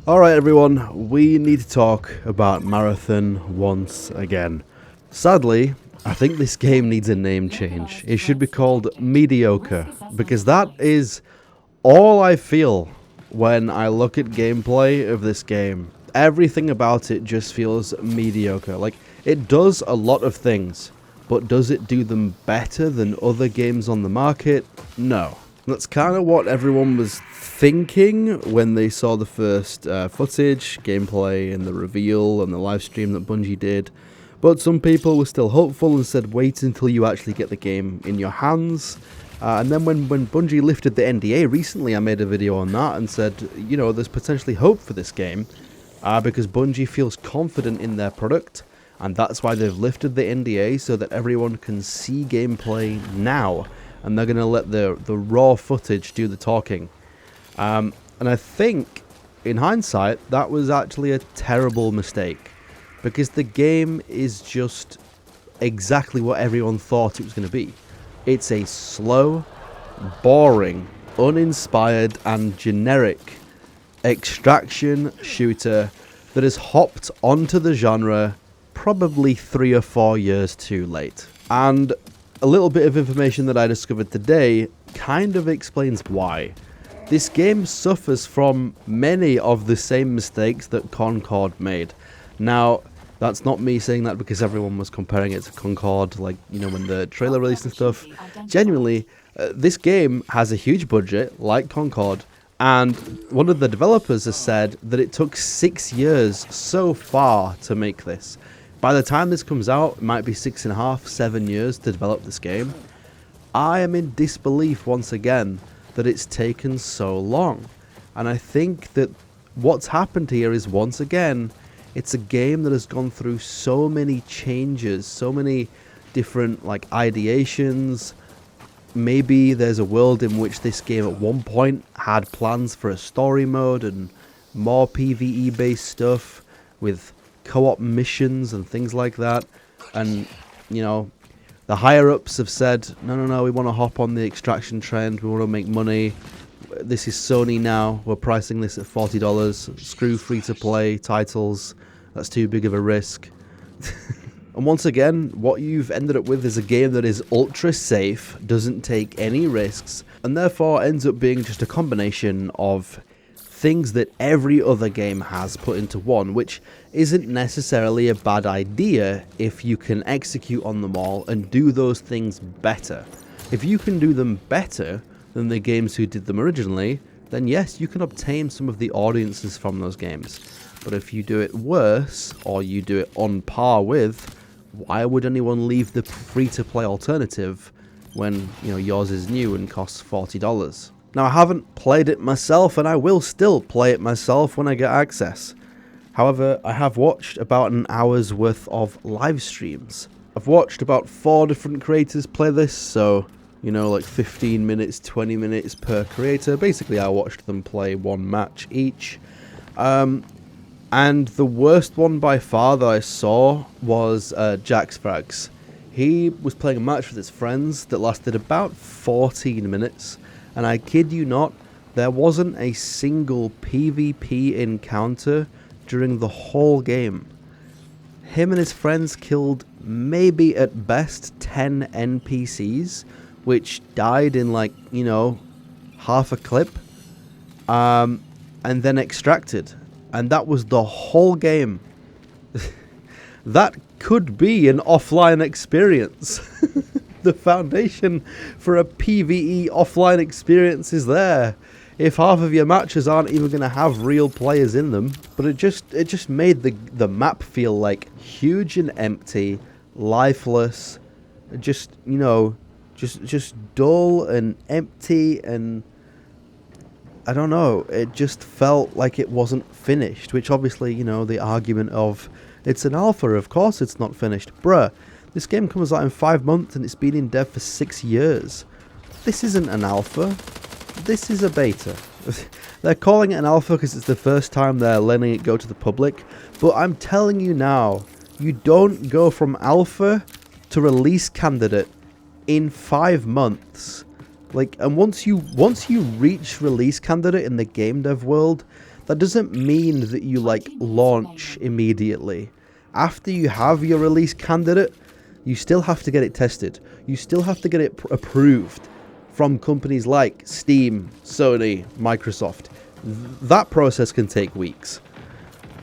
Alright everyone, we need to talk about Marathon once again. Sadly, I think this game needs a name change. It should be called Mediocre, because that is all I feel when I look at gameplay of this game. Everything about it just feels mediocre. Like, it does a lot of things, but does it do them better than other games on the market? No. That's kind of what everyone was thinking when they saw the first footage, gameplay, and the reveal and the live stream that Bungie did. But some people were still hopeful and said wait until you actually get the game in your hands. And then when Bungie lifted the NDA recently, I made a video on that and said, you know, there's potentially hope for this game because Bungie feels confident in their product. And that's why they've lifted the NDA so that everyone can see gameplay now. And they're going to let the raw footage do the talking. And I think, in hindsight, that was actually a terrible mistake. Because the game is just exactly what everyone thought it was going to be. It's a slow, boring, uninspired, and generic extraction shooter that has hopped onto the genre probably 3 or 4 years too late. And a little bit of information that I discovered today kind of explains why. This game suffers from many of the same mistakes that Concord made. Now, that's not me saying that because everyone was comparing it to Concord, like, you know, when the trailer released and stuff. Genuinely, this game has a huge budget, like Concord, and one of the developers has said that it took 6 years so far to make this. By the time this comes out, it might be 6.5, 7 years to develop this game. I am in disbelief once again that it's taken so long. And I think that what's happened here is, once again, it's a game that has gone through so many changes, so many different like ideations. Maybe there's a world in which this game at one point had plans for a story mode and more PvE based stuff with co-op missions and things like that, and you know, the higher ups have said no, we want to hop on the extraction trend, we want to make money, this is Sony now, we're pricing this at $40, screw free to play titles, that's too big of a risk. And once again, what you've ended up with is a game that is ultra safe, doesn't take any risks, and therefore ends up being just a combination of things that every other game has put into one, which isn't necessarily a bad idea if you can execute on them all and do those things better. If you can do them better than the games who did them originally, then yes, you can obtain some of the audiences from those games. But if you do it worse, or you do it on par with, why would anyone leave the free-to-play alternative when, you know, yours is new and costs $40? Now, I haven't played it myself, and I will still play it myself when I get access. However, I have watched about an hour's worth of live streams. I've watched about 4 different creators play this, so, you know, like 15 minutes, 20 minutes per creator. Basically, I watched them play one match each. And the worst one by far that I saw was Jax Frags. He was playing a match with his friends that lasted about 14 minutes. And I kid you not, there wasn't a single PvP encounter during the whole game. Him and his friends killed maybe at best 10 NPCs, which died in like, you know, half a clip, and then extracted. And that was the whole game. That could be an offline experience. The foundation for a PvE offline experience is there. If half of your matches aren't even going to have real players in them, but it just made the map feel like huge and empty, lifeless, just, you know, just dull and empty, and I don't know, it just felt like it wasn't finished, which obviously, you know, the argument of it's an alpha, of course it's not finished. Bruh, this game comes out in 5 months and it's been in dev for 6 years. This isn't an alpha. This is a beta. They're calling it an alpha because it's the first time they're letting it go to the public. But I'm telling you now, you don't go from alpha to release candidate in 5 months. Like, and once you reach release candidate in the game dev world, that doesn't mean that you like launch immediately. After you have your release candidate, you still have to get it tested. You still have to get it approved from companies like Steam, Sony, Microsoft. That process can take weeks.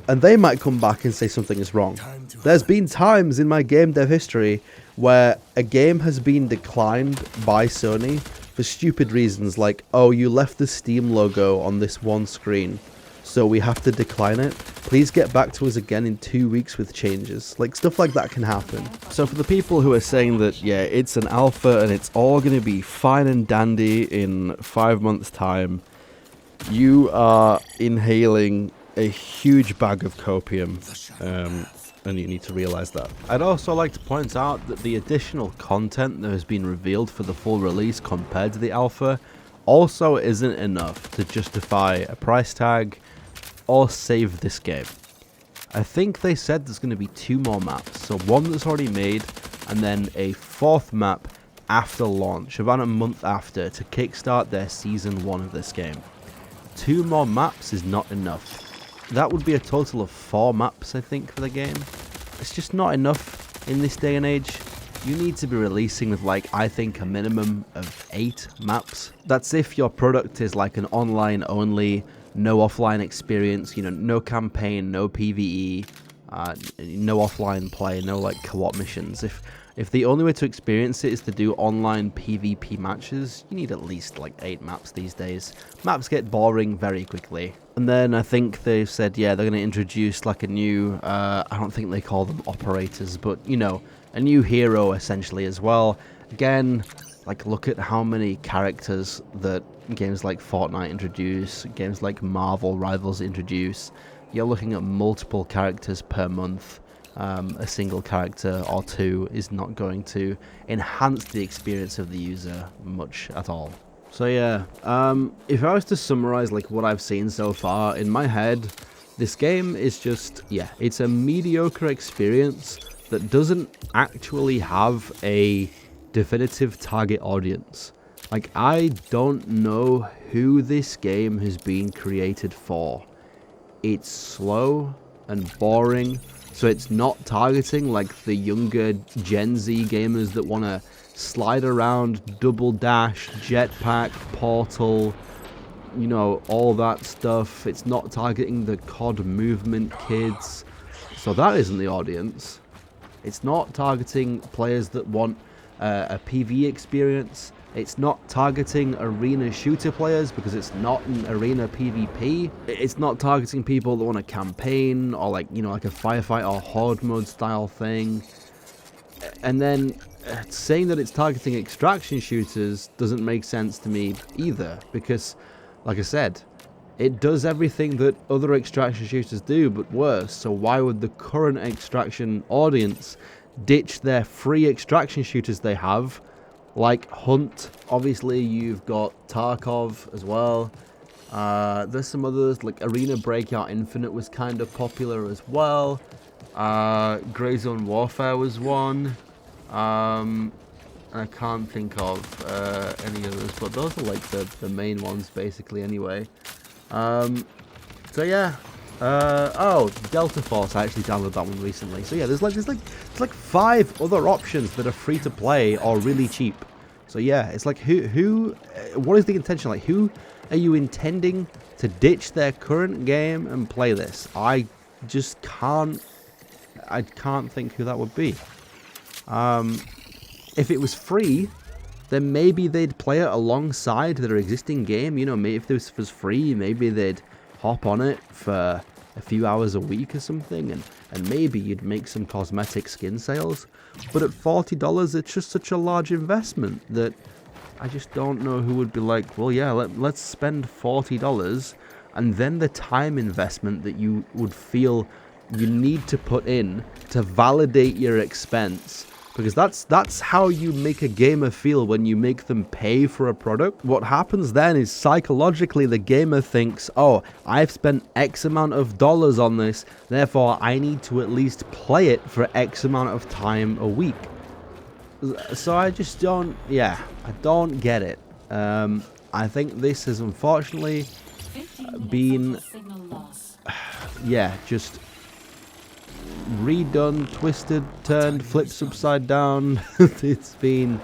And they might come back and say something is wrong. There's been times in my game dev history where a game has been declined by Sony for stupid reasons like, oh, you left the Steam logo on this one screen, so we have to decline it. Please get back to us again in 2 weeks with changes. Like, stuff like that can happen. So for the people who are saying that, yeah, it's an alpha and it's all going to be fine and dandy in 5 months' time, you are inhaling a huge bag of copium, and you need to realize that. I'd also like to point out that the additional content that has been revealed for the full release compared to the alpha also isn't enough to justify a price tag or save this game. I think they said there's going to be 2 more maps, so one that's already made and then a 4th map after launch, about a month after, to kickstart their season 1 of this game. 2 more maps is not enough. That would be a total of 4 maps, I think, for the game. It's just not enough in this day and age. You need to be releasing with, like, I think a minimum of 8 maps. That's if your product is like an online only, no offline experience, you know, no campaign, no PvE, no offline play, no like co-op missions. If the only way to experience it is to do online PvP matches, you need at least like 8 maps these days. Maps get boring very quickly. And then I think they've said, yeah, they're going to introduce like a new, I don't think they call them operators, but you know, a new hero essentially as well. Again, like look at how many characters that games like Fortnite introduce, games like Marvel Rivals introduce. You're looking at multiple characters per month. A single character or 2 is not going to enhance the experience of the user much at all. So yeah, if I was to summarize like what I've seen so far, in my head, this game is just, yeah, it's a mediocre experience that doesn't actually have a definitive target audience. Like, I don't know who this game has been created for. It's slow and boring. So it's not targeting like the younger Gen Z gamers that want to slide around, double dash, jetpack, portal, you know, all that stuff. It's not targeting the COD movement kids. So that isn't the audience. It's not targeting players that want a PvE experience. It's not targeting arena shooter players because it's not an arena PvP. It's not targeting people that want a campaign or like, you know, like a firefight or horde mode style thing. And then saying that it's targeting extraction shooters doesn't make sense to me either, because like I said, it does everything that other extraction shooters do but worse. So why would the current extraction audience ditch their free extraction shooters they have? Like Hunt, obviously you've got Tarkov as well. There's some others, like Arena Breakout Infinite was kind of popular as well. Grey Zone Warfare was one. I can't think of any others, but those are like the main ones basically anyway. So yeah. Oh, Delta Force, I actually downloaded that one recently. So yeah, there's like 5 other options that are free to play or really cheap. So yeah, it's like what is the intention? Like, who are you intending to ditch their current game and play this? I just can't think who that would be. If it was free, then maybe they'd play it alongside their existing game. You know, maybe if this was free, maybe they'd hop on it for a few hours a week or something, and maybe you'd make some cosmetic skin sales. But at $40, it's just such a large investment that I just don't know who would be like, well, yeah, let's spend $40, and then the time investment that you would feel you need to put in to validate your expense. Because that's how you make a gamer feel when you make them pay for a product. What happens then is psychologically the gamer thinks, oh, I've spent X amount of dollars on this, therefore I need to at least play it for X amount of time a week. So I just don't, yeah, I don't get it. I think this is unfortunately been, yeah, just redone, twisted, turned, flipped upside down. It's been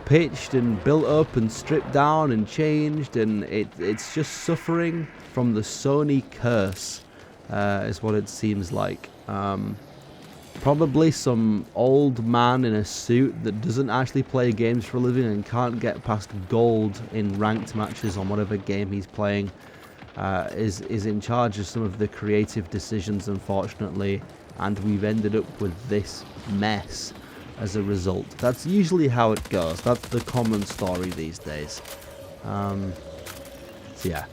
pitched and built up and stripped down and changed, and it's just suffering from the Sony curse, is what it seems like. Probably some old man in a suit that doesn't actually play games for a living and can't get past gold in ranked matches on whatever game he's playing, is in charge of some of the creative decisions, unfortunately, and we've ended up with this mess as a result. That's usually how it goes. That's the common story these days. So yeah.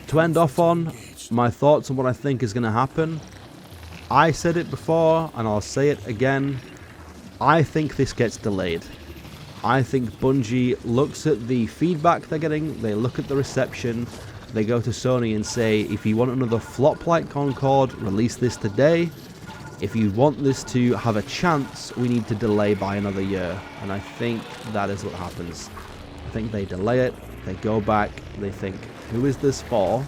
To end off on, my thoughts on what I think is going to happen. I said it before, and I'll say it again. I think this gets delayed. I think Bungie looks at the feedback they're getting, they look at the reception, they go to Sony and say, if you want another flop like Concord, release this today. If you want this to have a chance, we need to delay by another year. And I think that is what happens. I think they delay it, they go back, they think, who is this for?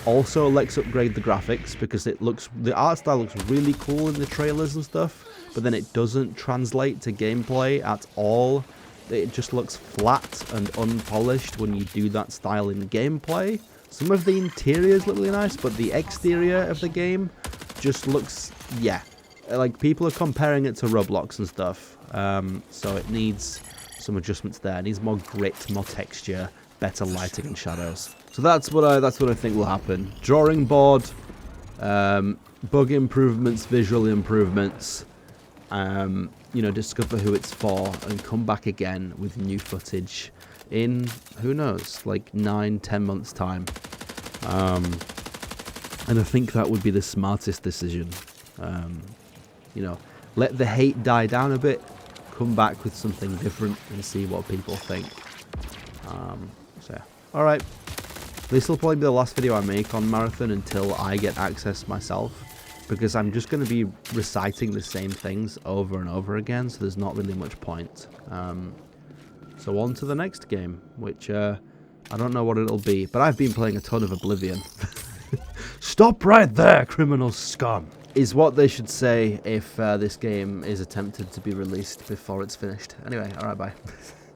Also, let's upgrade the graphics, because the art style looks really cool in the trailers and stuff, but then it doesn't translate to gameplay at all. It just looks flat and unpolished when you do that style in gameplay. Some of the interiors look really nice, but the exterior of the game just looks, yeah, like people are comparing it to Roblox and stuff. So it needs some adjustments there. It needs more grit, more texture, better lighting and shadows. So that's what I think will happen. Drawing board, bug improvements, visual improvements. You know, discover who it's for and come back again with new footage in, who knows, like 9-10 months time. And I think that would be the smartest decision. You know, let the hate die down a bit, come back with something different and see what people think. So yeah. Alright, this will probably be the last video I make on Marathon until I get access myself, because I'm just going to be reciting the same things over and over again, so there's not really much point. So on to the next game, which I don't know what it'll be, but I've been playing a ton of Oblivion. Stop right there, criminal scum! Is what they should say if this game is attempted to be released before it's finished. Anyway, alright, bye.